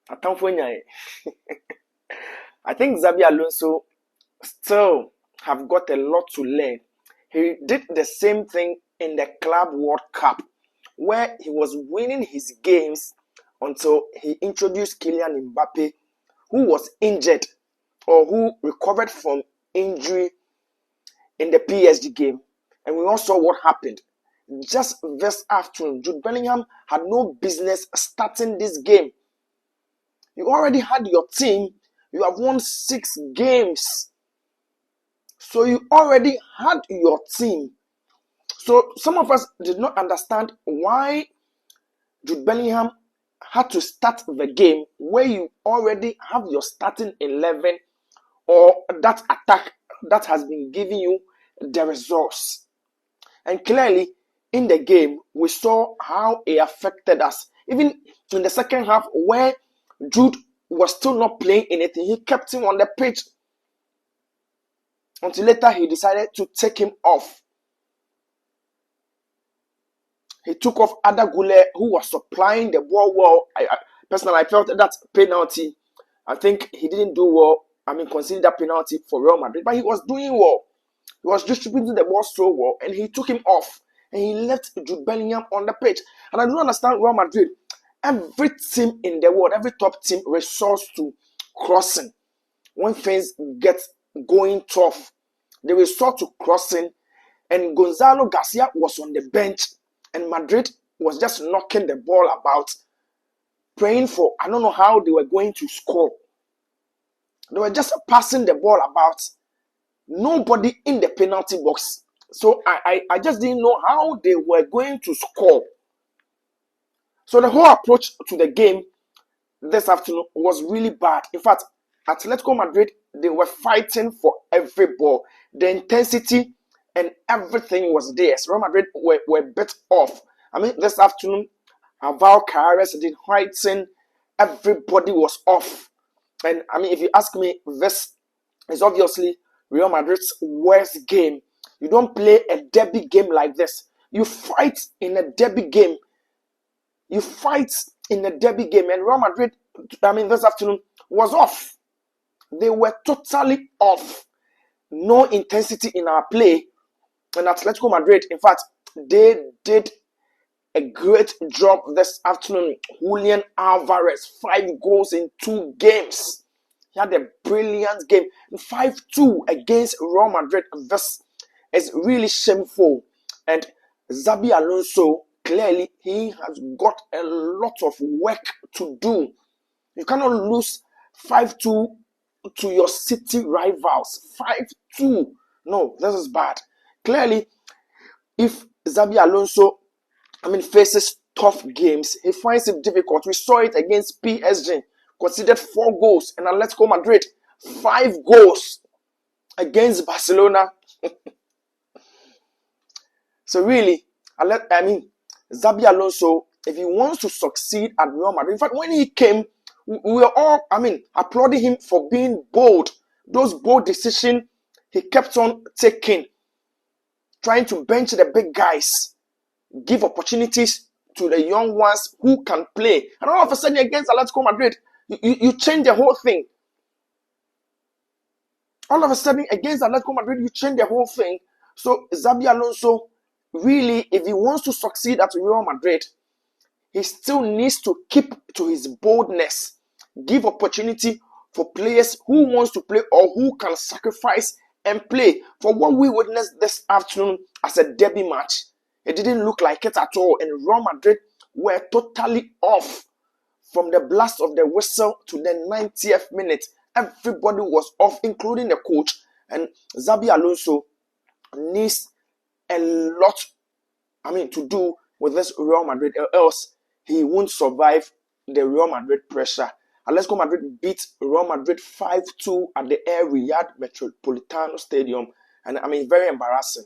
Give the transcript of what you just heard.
Atamfo I think Xabi Alonso still have got a lot to learn. He did the same thing in the Club World Cup, where he was winning his games until he introduced Kylian Mbappe, who was injured or who recovered from injury in the PSG game. And we all saw what happened. Just this afternoon, Jude Bellingham had no business starting this game. You already had your team. You have won 6 games. So you already had your team. So some of us did not understand why Jude Bellingham had to start the game where you already have your starting 11 or that attack that has been giving you the results. And clearly, in the game, we saw how it affected us. Even in the second half, where Jude was still not playing anything, he kept him on the pitch until later he decided to take him off. He took off Ada Gule, who was supplying the ball well. Personally, I felt that penalty. I think he didn't do well. Consider that penalty for Real Madrid, but he was doing well. He was distributing the ball so well, and he took him off, and he left Jude Bellingham on the pitch. And I don't understand Real Madrid. Every team in the world, every top team resorts to crossing. When things get going tough, they resort to crossing. And Gonzalo Garcia was on the bench, and Madrid was just knocking the ball about, praying for, I don't know how they were going to score. They were just passing the ball about. Nobody in the penalty box. So I just didn't know how they were going to score. So the whole approach to the game this afternoon was really bad. In fact, Atletico Madrid, they were fighting for every ball. The intensity and everything was there. So Real Madrid were a bit off. This afternoon, Aval Carreras did Whiting. Everybody was off. And if you ask me, this is obviously Real Madrid's worst game. You don't play a derby game like this. You fight in a derby game. You fight in a derby game. And Real Madrid, this afternoon was off. They were totally off. No intensity in our play. And Atletico Madrid, in fact, they did a great job this afternoon. Julian Alvarez, 5 goals in 2 games. He had a brilliant game. 5-2 against Real Madrid. This is really shameful. And Xabi Alonso, clearly, he has got a lot of work to do. You cannot lose 5-2 to your city rivals. 5-2. No, this is bad. Clearly, if Xabi Alonso, faces tough games, he finds it difficult. We saw it against PSG. Conceded 4 goals, and Atletico Madrid 5 goals against Barcelona. So really, Xabi Alonso, if he wants to succeed at Real Madrid, in fact, when he came, we were all, applauding him for being bold. Those bold decisions he kept on taking, trying to bench the big guys, give opportunities to the young ones who can play. And all of a sudden, against Atletico Madrid, you change the whole thing. All of a sudden, against Atletico Madrid, you change the whole thing. So Xabi Alonso, really, if he wants to succeed at Real Madrid, he still needs to keep to his boldness. Give opportunity for players who wants to play or who can sacrifice and play. For what we witnessed this afternoon as a derby match, it didn't look like it at all. And Real Madrid were totally off. From the blast of the whistle to the 90th minute, everybody was off, including the coach. And Xabi Alonso needs a lot, to do with this Real Madrid, or else he won't survive the Real Madrid pressure. Atletico Madrid beat Real Madrid 5-2 at the Air Riyadh Metropolitano Stadium, and very embarrassing.